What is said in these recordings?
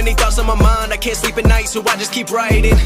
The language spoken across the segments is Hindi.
many thoughts on my mind, I can't sleep at night, so I just keep writing.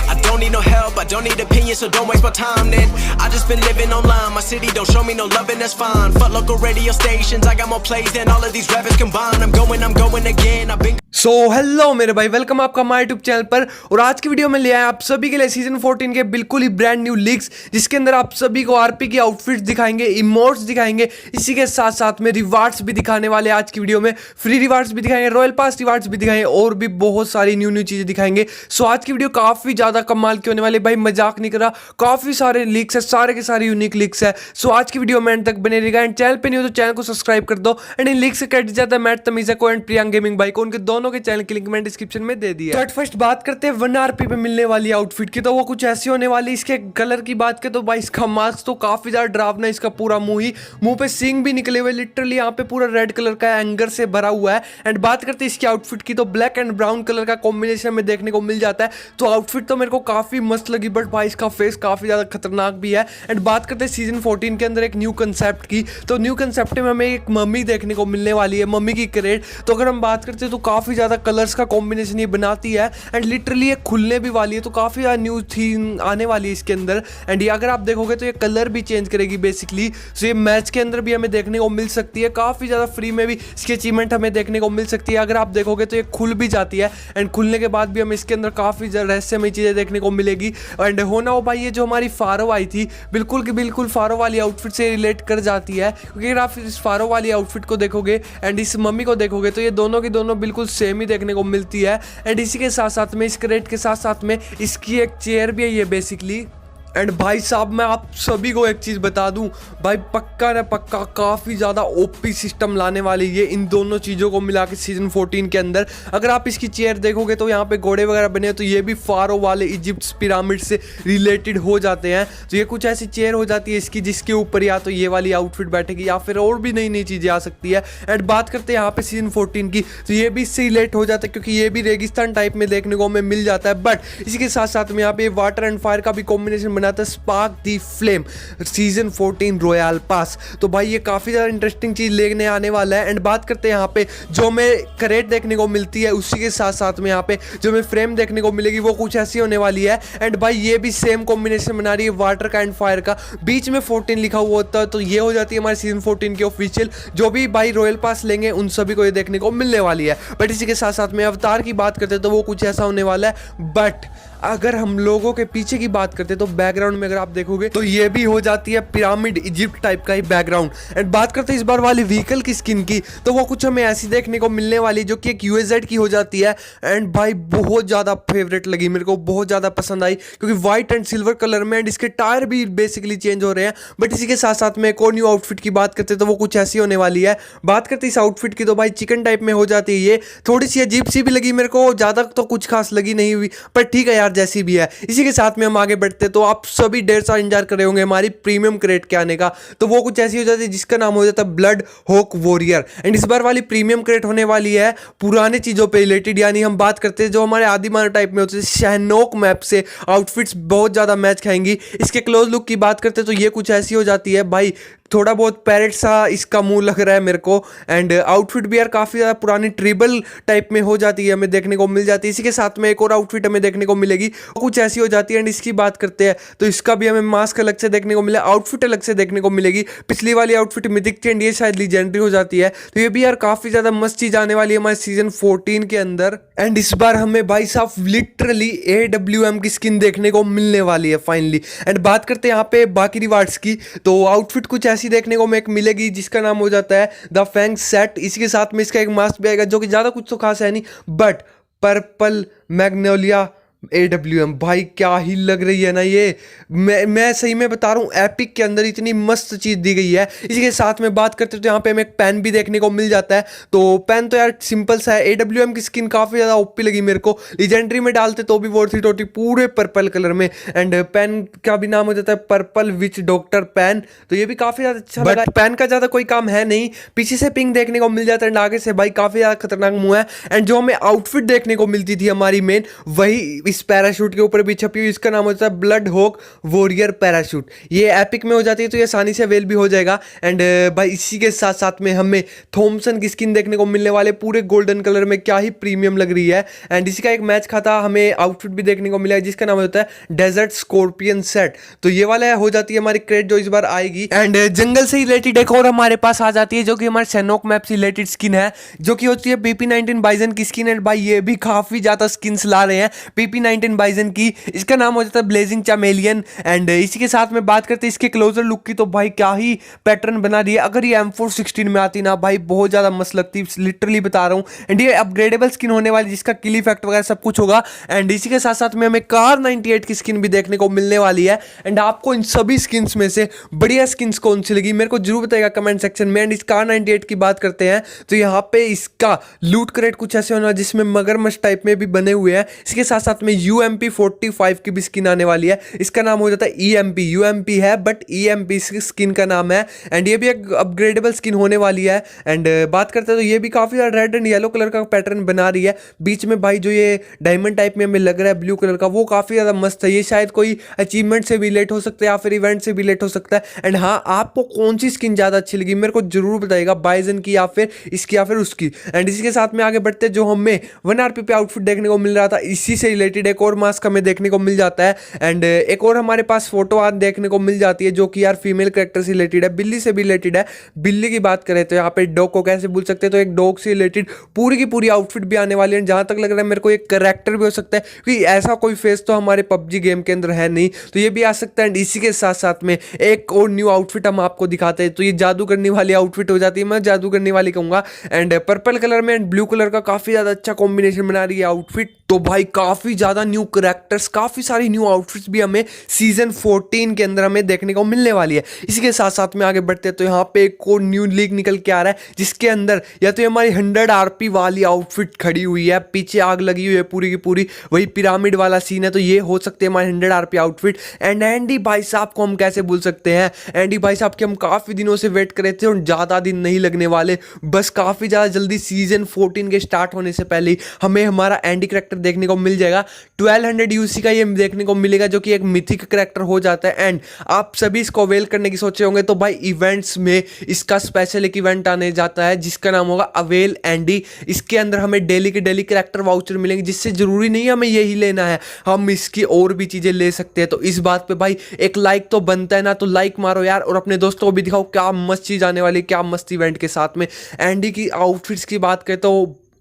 I don't need no help, I don't need opinions, so don't waste my time then. I just been living online, my city don't show me no love and that's fine. Fuck local radio stations, I got more plays than all of these rappers combined. I'm going again, I've been so hello मेरे भाई, वेलकम आपका हमारे यूट्यूब चैनल पर। और आज की वीडियो में ले आए आप सभी के लिए सीजन 14 के बिल्कुल ही ब्रांड न्यू लीक्स, जिसके अंदर आप सभी को आरपी की आउटफिट्स दिखाएंगे, इमोट्स दिखाएंगे, इसी के साथ साथ में रिवार्ड्स भी दिखाने वाले आज की वीडियो में। फ्री रिवार्ड्स भी दिखाएंगे, रॉयल पास रिवार्ड्स भी दिखाएंगे और भी बहुत सारी न्यू चीज़ें दिखाएंगे। सो आज की वीडियो काफ़ी ज़्यादा कमाल की होने वाली, भाई मजाक नहीं कर रहा, काफ़ी सारे लीक्स है, सारे के सारे यूनिक लीक्स है। सो आज की वीडियो में एंड तक बने रहेगा। एंड चैनल पर नहीं हो तो चैनल को सब्सक्राइब कर दो। एंड इन लीक्स से कट जाता है मैट तमीज़ा को एंड प्रियांक गेमिंग भाई को, उनके दोनों के चैनल की लिंक डिस्क्रिप्शन में दे दिया। तो फर्स्ट बात करते हैं 1 आरपी पे मिलने वाली आउटफिट की, तो वो कुछ ऐसी होने वाली। इसके कलर की बात करें तो भाई इसका मास्क तो काफी ज्यादा डरावना, इसका पूरा मुंह पे सींग भी निकले हुए, लिटरली यहाँ पे पूरा रेड कलर का एंगर से भरा हुआ है। एंड बात करते हैं इसकी आउटफिट की, तो ब्लैक एंड ब्राउन कलर का कॉम्बिनेशन में देखने को मिल जाता है। तो आउटफिट तो मेरे को काफी मस्त लगी, बट भाई इसका फेस काफी ज्यादा खतरनाक भी है। एंड बात करते हैं सीजन 14 के अंदर एक न्यू कंसेप्ट की, तो न्यू कंसेप्ट में हमें एक मम्मी देखने को मिलने वाली है, मम्मी की क्रेट। तो अगर हम बात करते हैं तो काफी ज्यादा कलर्स का कॉम्बिनेशन ये बनाती है एंड लिटरली ये खुलने भी वाली है, तो काफ़ी ज़्यादा न्यू थीम आने वाली है इसके अंदर। एंड ये अगर आप देखोगे तो ये कलर भी चेंज करेगी बेसिकली। सो ये मैच के अंदर भी हमें देखने को मिल सकती है, काफ़ी ज़्यादा फ्री में भी इसकी अचीवमेंट हमें देखने को मिल सकती है। अगर आप देखोगे तो ये खुल भी जाती है एंड खुलने के बाद भी हमें इसके अंदर काफ़ी रहस्यमय चीज़ें देखने को मिलेगी। एंड होना हो भाई, ये जो हमारी फारो आई थी बिल्कुल की बिल्कुल फारो वाली आउटफिट से रिलेट कर जाती है, क्योंकि अगर आप इस फारो वाली आउटफिट को देखोगे एंड इस मम्मी को देखोगे तो ये दोनों की दोनों बिल्कुल सेम ही देखने को मिलती है। एंड इसी के साथ साथ में इस क्रेट के साथ साथ में इसकी एक चेयर भी है ये बेसिकली। एंड भाई साहब मैं आप सभी को एक चीज़ बता दूं, भाई पक्का ना पक्का काफ़ी ज़्यादा ओपी सिस्टम लाने वाली ये इन दोनों चीज़ों को मिला के सीजन 14 के अंदर। अगर आप इसकी चेयर देखोगे तो यहाँ पे घोड़े वगैरह बने हैं, तो ये भी फारो वाले इजिप्ट पिरामिड से रिलेटेड हो जाते हैं। तो ये कुछ ऐसी चेयर हो जाती है इसकी जिसके ऊपर या तो ये वाली आउटफिट बैठेगी या फिर और भी नई चीज़ें आ सकती है। एंड बात करते हैं यहाँ पे सीजन 14 की, तो ये भी इससे रिलेट हो जाता है क्योंकि ये भी रेगिस्तान टाइप में देखने को हमें मिल जाता है। बट इसी के साथ साथ में यहाँ पे वाटर एंड फायर का भी कॉम्बिनेशन बनाता है, स्पार्क दी फ्लेम सीजन 14 रॉयल पास। तो भाई ये काफी ज्यादा इंटरेस्टिंग चीज लेने आने वाला है। एंड बात करते हैं यहाँ पे जो हमें करेट देखने को मिलती है, उसी के साथ साथ में यहाँ पे जो हमें फ्रेम देखने को मिलेगी वो कुछ ऐसी होने वाली है। एंड भाई ये भी सेम कॉम्बिनेशन बना रही है वाटर का एंड फायर का, बीच में 14 लिखा हुआ होता है। तो ये हो जाती है हमारे सीजन 14 की ऑफिशियल, जो भी भाई रॉयल पास लेंगे उन सभी को ये देखने को मिलने वाली है। बट इसी के साथ साथ में अवतार की बात करते हैं तो वो कुछ ऐसा होने वाला है। बट अगर हम लोगों के पीछे की बात करते हैं तो बैकग्राउंड में अगर आप देखोगे तो ये भी हो जाती है पिरामिड इजिप्ट टाइप का ही बैकग्राउंड। एंड बात करते हैं इस बार वाली व्हीकल की स्किन की, तो वो कुछ हमें ऐसी देखने को मिलने वाली जो कि एक यूएजेड की हो जाती है। एंड भाई बहुत ज़्यादा फेवरेट लगी मेरे को, बहुत ज़्यादा पसंद आई क्योंकि व्हाइट एंड सिल्वर कलर में। एंड इसके टायर भी बेसिकली चेंज हो रहे हैं। बट इसी के साथ साथ में एक और न्यू आउटफिट की बात करते हैं तो वो कुछ ऐसी होने वाली है। बात करते हैं इस आउटफिट की, तो भाई चिकन टाइप में हो जाती है, ये थोड़ी सी अजीब सी भी लगी मेरे को, ज़्यादा तो कुछ खास लगी नहीं हुई, पर ठीक है यार जैसी भी है। इसी के साथ में हम आगे बढ़ते, तो आप सभी ढेर सारा इंतजार कर रहे होंगे हमारी प्रीमियम क्रेट के आने का। तो वो कुछ ऐसी हो जाती है जिसका नाम हो जाता है ब्लड होक वॉरियर। एंड इस बार वाली प्रीमियम क्रेट होने वाली है पुराने चीजों पे रिलेटेड, यानी हम बात करते हैं जो हमारे आदिमानव टाइप में होते हैं, शहनोक मैप से आउटफिट्स बहुत ज्यादा मैच खाएंगी। इसके क्लोज लुक की बात करते हैं तो ये कुछ ऐसी हो जाती है, भाई थोड़ा बहुत पैरेट सा इसका मुंह लग रहा है मेरे को। एंड आउटफिट भी यार काफ़ी ज़्यादा पुरानी ट्रिबल टाइप में हो जाती है, हमें देखने को मिल जाती है। इसी के साथ में एक और आउटफिट हमें देखने को मिलेगी, कुछ ऐसी हो जाती है। एंड इसकी बात करते हैं तो इसका भी हमें मास्क अलग से देखने को मिला, आउटफिट अलग से देखने को मिलेगी। पिछली वाली आउटफिट मिथिक थी एंड ये शायद लीजेंडरी हो जाती है। तो ये भी यार काफ़ी ज़्यादा मस्त चीज़ आने वाली है हमारे सीजन 14 के अंदर। एंड इस बार हमें भाई साहब लिटरली AWM की स्किन देखने को मिलने वाली है फाइनली। एंड बात करते हैं यहाँ पे बाकी रिवार्ड्स की, तो आउटफिट कुछ ऐसी देखने को एक मिलेगी जिसका नाम हो जाता है द फैंग सेट। इसके साथ में इसका एक मास्क भी आएगा जो कि ज़्यादा कुछ तो खास है नहीं, बट पर्पल मैग्नोलिया AWM भाई क्या ही लग रही है ना ये। मैं सही में बता रहा हूँ, एपिक के अंदर इतनी मस्त चीज़ दी गई है। इसी के साथ में बात करते हैं तो यहाँ पे हमें एक पेन भी देखने को मिल जाता है। तो पेन तो यार सिंपल सा है, AWM की स्किन काफ़ी ज़्यादा ओपी लगी मेरे को। लीजेंडरी में डालते तो भी वर्थी टोटी पूरे पर्पल कलर में। एंड पेन का भी नाम हो जाता है पर्पल विच डॉक्टर पेन। तो ये भी काफ़ी ज़्यादा अच्छा लगा। पेन का ज़्यादा कोई काम है नहीं, पीछे से पिंक देखने को मिल जाता है एंड आगे से भाई काफ़ी ज़्यादा खतरनाक मुँह है। एंड जो हमें आउटफिट देखने को मिलती थी हमारी मेन, वही इस पैराशूट के ऊपर भी छपी हुई, इसका नाम होता है ब्लड होक वॉरियर पैराशूट। ये एपिक में हो जाती है तो ये आसानी से अवेल भी हो जाएगा। एंड भाई इसी के साथ साथ में हमें थॉमसन की स्किन देखने को मिलने वाले, पूरे गोल्डन कलर में, क्या ही प्रीमियम लग रही है। एंड इसी का एक मैच खाता हमें आउटफिट भी देखने को मिला है जिसका नाम होता है डेजर्ट स्कॉर्पियन सेट। तो ये वाला हो जाती है हमारी क्रेट जो इस बार आएगी। एंड जंगल से रिलेटेड एक और हमारे पास आ जाती है जो कि हमारे शैनोक मैप से रिलेटेड स्किन है, जो कि होती है PP19 बाइजन की स्किन। एंड भाई ये भी काफी ज्यादा स्किन्स ला रहे हैं PP19 बाइजन की। इसका नाम हो जाता है ब्लेजिंग चैमेलियन। एंड इसी के साथ में बात करते हैं इसके क्लोजर लुक की, तो भाई क्या ही पैटर्न बना दिया। अगर ये M416 में आती ना भाई बहुत ज्यादा मस्त लगती, लिटरली बता रहा हूँ। एंड ये अपग्रेडेबल स्किन होने वाली जिसका किल इफेक्ट वगैरह सब कुछ होगा। एंड इसी के साथ साथ में हमें कार 98 की स्किन भी देखने को मिलने वाली है। एंड आपको इन सभी स्किन्स में से बढ़िया स्किन्स कौन सी लगी मेरे को जरूर बताइएगा कमेंट सेक्शन में। एंड इस कार 98 की बात करते हैं तो यहाँ पे इसका लूट क्रेट कुछ ऐसे होना जिसमें मगरमच्छ टाइप में भी बने हुए हैं। इसके साथ साथ में UMP 45 की भी स्किन आने वाली है। इसका नाम हो जाता है EMP। UMP है बट EMP इसकी स्किन का नाम है। एंड ये भी एक अपग्रेडेबल स्किन होने वाली है। एंड बात करते हैं तो ये भी काफी ज्यादा रेड एंड येलो कलर का पैटर्न बना रही है। बीच में भाई जो ये डायमंड टाइप में हमें लग रहा है ब्लू कलर का, वो काफी ज्यादा मस्त है। ये शायद कोई अचीवमेंट से भी रिलेट हो सकता है या फिर इवेंट से भी रिलेट हो सकता है। एंड हाँ, आपको कौन सी स्किन ज्यादा अच्छी लगी मेरे को जरूर बताइएगा, बाइजन की या फिर इसकी या फिर उसकी। एंड इसी के साथ में आगे बढ़ते जो हमें 1 RP पे आउटफिट देखने को मिल रहा था, इसी से रिलेटेड एक और मास्क हमें देखने को मिल जाता है। एंड एक और हमारे पास फोटो आज देखने को मिल जाती है जो कि यार फीमेल कैरेक्टर से रिलेटेड है, बिल्ली से भी रिलेटेड है। बिल्ली की बात करें तो यहाँ पे डॉग को कैसे भूल सकते हैं, तो एक डॉग से रिलेटेड पूरी की पूरी आउटफिट भी आने वाली है। जहां तक लग रहा है मेरे को एक कैरेक्टर भी हो सकता है क्योंकि ऐसा कोई फेस तो हमारे PUBG गेम के अंदर है नहीं, तो ये भी आ सकता है। एंड इसी के साथ साथ में एक और न्यू आउटफिट हम आपको दिखाते हैं, तो ये जादू करने वाली आउटफिट हो जाती है, मैं जादू करने वाली कहूंगा। एंड पर्पल कलर में एंड ब्लू कलर का काफी ज्यादा अच्छा कॉम्बिनेशन बना रही है आउटफिट। तो भाई काफी ज्यादा न्यू कैरेक्टर्स, काफी सारी न्यू आउटफिट्स भी हमें सीजन 14 के अंदर हमें देखने को मिलने वाली है। इसी के साथ साथ में आगे बढ़ते हैं तो यहाँ पे एक और न्यू लीग निकल के आ रहा है जिसके अंदर या तो हमारी 100 RP वाली आउटफिट खड़ी हुई है, पीछे आग लगी हुई है पूरी की पूरी, वही पिरामिड वाला सीन है, तो ये हो सकते हैं हमारे 100 RP आउटफिट। एंड एंडी भाई साहब को हम कैसे भूल सकते हैं, एंडी भाई साहब के हम काफी दिनों से वेट कर रहे थे और ज्यादा दिन नहीं लगने वाले, बस काफी ज्यादा जल्दी सीजन 14 के स्टार्ट होने से पहले ही हमें हमारा एंडी कैरेक्टर देखने को मिल जाएगा। 1200 UC का ये देखने को मिलेगा जो कि एक मिथिक कैरेक्टर हो जाता है। एंड आप सभी इसको अवेल करने की सोचे होंगे तो भाई इवेंट्स में इसका स्पेशल एक इवेंट आने जाता है जिसका नाम होगा अवेल एंडी। इसके अंदर हमें डेली के डेली कैरेक्टर वाउचर मिलेंगे, जिससे जरूरी नहीं है हमें यही लेना है, हम इसकी और भी चीजें ले सकते हैं। तो इस बात पे भाई एक लाइक तो बनता है ना, तो लाइक मारो यार और अपने दोस्तों को भी दिखाओ क्या मस्त चीज आने वाली, क्या मस्त इवेंट के साथ में। एंडी की आउटफिट्स की बात करें तो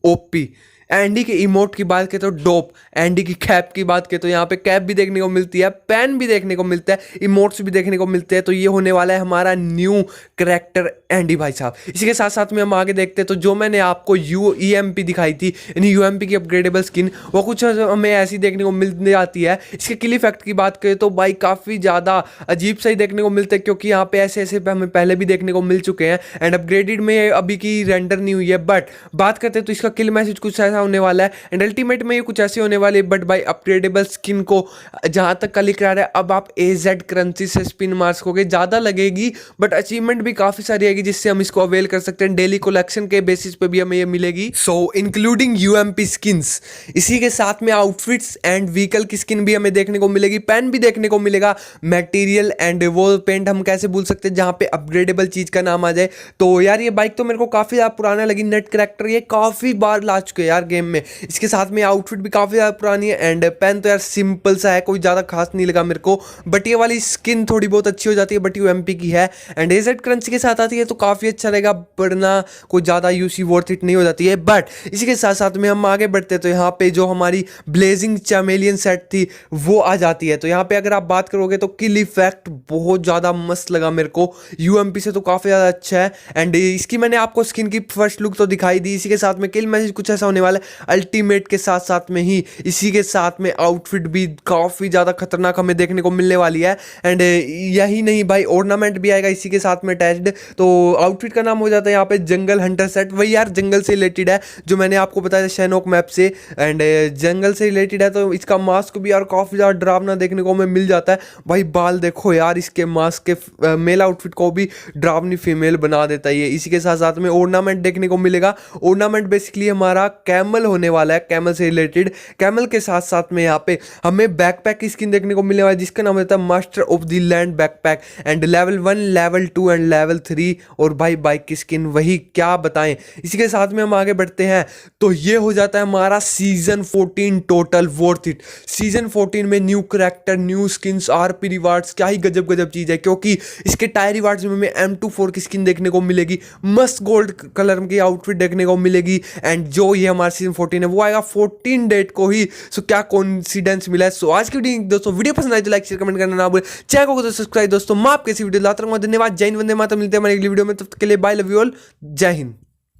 ओपी, एंडी के इमोट की बात करें तो डोप, एंडी की कैप की बात करें तो यहाँ पे कैप भी देखने को मिलती है, पेन भी देखने को मिलता है, इमोट्स भी देखने को मिलते हैं। तो ये होने वाला है हमारा न्यू कैरेक्टर एंडी भाई साहब। इसी के साथ साथ में हम आगे देखते हैं तो जो मैंने आपको EMP दिखाई थी, यानी UMP की अपग्रेडेबल स्किन, वो कुछ हमें ऐसी देखने को मिल जाती है। इसके किल इफेक्ट की बात करें तो भाई काफ़ी ज़्यादा अजीब सा ही देखने को मिलता है क्योंकि यहाँ पे ऐसे ऐसे हमें पहले भी देखने को मिल चुके हैं। एंड अपग्रेडेड में अभी की रेंडर नहीं हुई है, बट बात करते हैं तो इसका किल मैसेज कुछ ऐसा होने वाला है। एंड अल्टीमेट में ये कुछ ऐसे होने वाले, बट भाई अपग्रेडेबल स्किन को जहां तक का लिख रहा है अब आप AZ करेंसी से स्पिन मार सकोगे, ज़्यादा लगेगी बट अचीवमेंट भी काफ़ी सारी आएगी जिससे हम इसको अवेल कर सकते हैं। डेली कलेक्शन के बेसिस पे भी हमें ये मिलेगी, सो इंक्लूडिंग UMP स्किन्स। इसी के साथ में आउटफिट्स एंड व्हीकल की स्किन भी हमें देखने को मिलेगी, पेन भी देखने को मिलेगा, मटेरियल एंड वो पेंट हम कैसे भूल सकते हैं जहाँ पे अपग्रेडेबल चीज़ का नाम आ जाए। तो यार ये बाइक तो मेरे को काफ़ी ज़्यादा पुराना लगी, नेट कैरेक्टर ये काफ़ी बार ला चुके हैं यार गेम में। इसके साथ में आउटफिट भी काफ़ी ज़्यादा पुरानी है एंड पेन तो यार सिंपल सा है, कोई ज़्यादा खास नहीं लगा मेरे को, बट ये वाली स्किन थोड़ी बहुत अच्छी हो जाती है, बट UMP की है। एंड AZ करेंसी के साथ आती है तो काफ़ी अच्छा रहेगा, वरना कोई ज़्यादा UC वर्थ इट नहीं हो जाती है। बट इसी के साथ साथ में हम आगे बढ़ते हैं तो यहाँ पे जो हमारी ब्लेजिंग चैमेलियन सेट थी वो आ जाती है। तो यहाँ पे अगर आप बात करोगे तो किल इफेक्ट बहुत ज़्यादा मस्त लगा मेरे को, UMP से तो काफ़ी ज़्यादा अच्छा है। एंड इसकी मैंने आपको स्किन की फर्स्ट लुक तो दिखाई दी। इसी के साथ में किल मैसेज कुछ ऐसा होने वाला है अल्टीमेट के साथ साथ में ही, इसी के साथ में आउटफिट भी काफ़ी ज़्यादा खतरनाक हमें देखने को मिलने वाली है। एंड यही नहीं भाई, ऑर्नामेंट भी आएगा इसी के साथ में अटैच्ड। तो आउटफिट का नाम हो जाता है यहाँ पे जंगल हंटर सेट, वही यार जंगल से रिलेटेड है जो मैंने आपको बताया था शैनोक मैप से। एंड जंगल से रिलेटेड है तो इसका मास्क भी यार काफ़ी ज़्यादा डरावना देखने को हमें मिल जाता है। भाई बाल देखो यार, इसके मास्क के मेल आउटफिट को भी डरावनी फीमेल बना देता है ये। इसी के साथ साथ में ऑर्नामेंट देखने को मिलेगा। ऑर्नामेंट बेसिकली हमारा कैम कैमल होने वाला है, कैमल से रिलेटेड। कैमल के साथ साथ में यहाँ पे हमें बैकपैक की स्किन देखने को मिलने वाला है जिसका नाम होता है master of the land backpack and level 1, level 2 and level 3। और भाई बाइक की स्किन वही क्या बताएं। इसी के साथ में हम आगे बढ़ते हैं तो ये हो जाता है हमारा season 14 total worth it. Season 14 में new character, new skins, RP rewards, क्या ही गजब गजब चीज़ है, क्योंकि इसके टायर रिवार्ड्स में हमें M24 की स्किन देखने को मिलेगी, मस्त गोल्ड कलर की आउटफिट देखने को मिलेगी एंड जो ये हमारा सीजन 14 है वो आएगा 14 डेट को ही। सो क्या कोइंसिडेंस मिला है। सो आज की वीडियो दोस्तों, वीडियो पसंद आए तो लाइक शेयर कमेंट करना ना भूलें, चैनल को तो सब्सक्राइब। दोस्तों मैं आपके इसी वीडियो लाता रहूंगा। धन्यवाद, जय हिंद, वंदे मातरम। मिलते हैं हमारी अगली वीडियो में, तब तक के लिए बाय, लव यू ऑल, जय हिंद।